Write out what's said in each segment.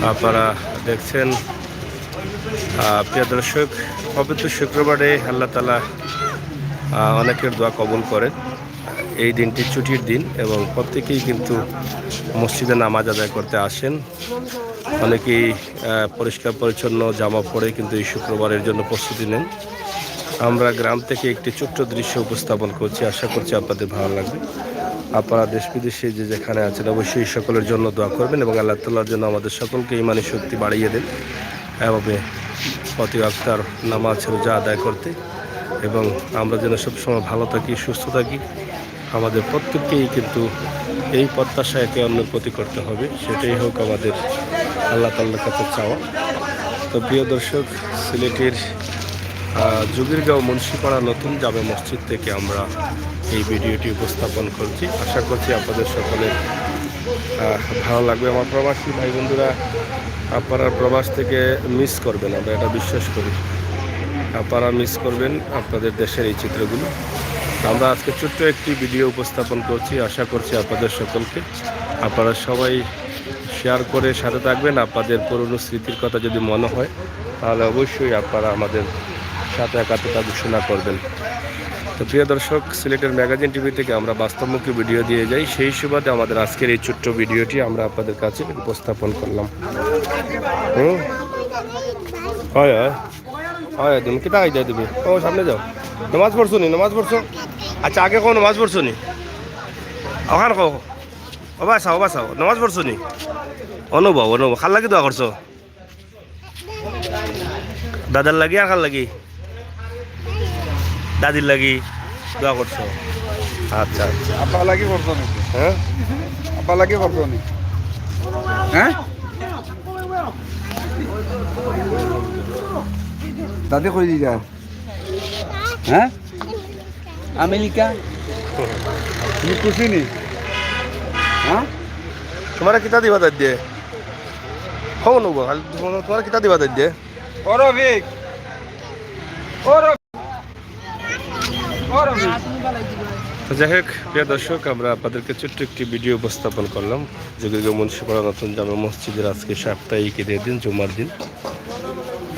আপনারা দেখছেন প্রিয় দর্শক, পবিত্র শুক্রবারে আল্লাহ তাআলা অনেকের দোয়া কবুল করেন। এই দিনটি ছুটির দিন এবং প্রত্যেকেই কিন্তু মসজিদে নামাজ আদায় করতে আসেন। অনেকেই পরিষ্কার পরিচ্ছন্ন জামা পরে কিন্তু এই শুক্রবারের জন্য প্রস্তুতি নেন। আমরা গ্রাম থেকে একটি ছোট্ট দৃশ্য উপস্থাপন করছি, আশা করছি আপনাদের ভালো লাগবে। আপনারা দেশ বিদেশে যে যেখানে আছেন অবশ্যই সকলের জন্য দোয়া করবেন এবং আল্লাহ তাআলার জন্য আমাদের সকলকে ইমানি শক্তি বাড়িয়ে দেন এভাবে প্রতি ওয়াক্তের নামাজ রোজা আদায় করতে, এবং আমরা যেন সবসময় ভালো থাকি, সুস্থ থাকি। আমাদের প্রত্যেককেই কিন্তু এই প্রত্যাশা একে অন্যের প্রতি করতে হবে, সেটাই হোক আমাদের আল্লাহ তাআলার কাছে চাওয়া। তো প্রিয় দর্শক, সিলেটের জুগিরগাঁও মুন্সিপাড়া নতুন জামে মসজিদ থেকে আমরা এই ভিডিওটি উপস্থাপন করছি। আশা করছি আপনাদের সকলের ভালো লাগবে। আমার প্রবাসী ভাই বন্ধুরা, আপনারা প্রবাস থেকে মিস করবেন, আমরা এটা বিশ্বাস করি। আপনারা মিস করবেন আপনাদের দেশের এই চিত্রগুলো। আমরা আজকে ছোট্ট একটি ভিডিও উপস্থাপন করছি, আশা করছি আপনাদের সকলকে আপনারা সবাই শেয়ার করে সাথে থাকবেন। আপনাদের পুরনো স্মৃতির কথা যদি মনে হয় তাহলে অবশ্যই আপনারা আমাদের সাথে একাত্মতা ঘোষণা করবেন। তো প্রিয় দর্শক, সিলেটের ম্যাগাজিন টিভি থেকে আমরা বাস্তবমুখী ভিডিও দিয়ে যাই, সেই সুবাদে আমাদের আজকের এই ছোট্ট ভিডিওটি আমরা আপনাদের কাছে উপস্থাপন করলাম। হয় হয় হয়, তুমি কি টাকাই দেয় তুমি? ও সামনে যাও, নমাজ পড়ছো নি? নমাজ পড়ছো? আচ্ছা, আগে কো নমাজ পড়ছো নি? ওখান কো ও বাসাও নমাজ পড়ছো নি? অনুভব খাল লাগি দোয়া করছো? দাদার লাগি আর খাল লাগি? দাদির লাগি দোয়া করছো? আচ্ছা আচ্ছা, আপা লাগি করছো নাকি? হ্যাঁ আপা লাগি করছো নি? হ্যাঁ, দাদি কই দিগা? হ্যাঁ, আমেরিকা তুমি খুশি নি? হ্যাঁ, তোমার কিতা দিবা দাদ দিয়ে? হো নব তোমার কিতা দিবা দাদ দিয়ে? অরবিক তো যাই হোক, প্রিয় দর্শক, আমরা আপনাদেরকে ছোট্ট একটি ভিডিও উপস্থাপন করলাম জুগিরগাঁও মুন্সিপাড়া নতুন জামে মসজিদের আজকে সাপ্তাহিক ঈদের দিন, জুমার দিন।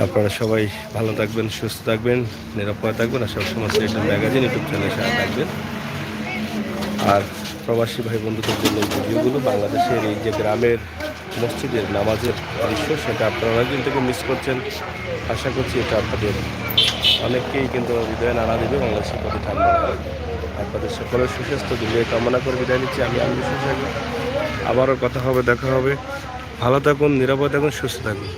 আপনারা সবাই ভালো থাকবেন, সুস্থ থাকবেন, নিরাপদে থাকবেন, আর সবসময় সিলেটের ম্যাগাজিন ইউটিউব চ্যানেলের সাথে থাকবেন। আর প্রবাসী ভাই বন্ধুদের জন্য এই ভিডিওগুলো বাংলাদেশের এই যে গ্রামের মসজিদের নামাজের দৃশ্য, সেটা আপনারা অনেকদিন থেকে মিস করছেন। আশা করছি এটা আপনাদের অনেককেই কিন্তু হৃদয়ে নাড়া দেবে, বাংলাদেশের প্রতি ঠান্ডা লাগবে। আপনাদের সকলের সুস্বাস্থ্য দীর্ঘ কামনা করে বিদায় নিচ্ছি আমি বিশেষ। আবারও কথা হবে, দেখা হবে। ভালো থাকুন, নিরাপদ থাকুন, সুস্থ থাকুন।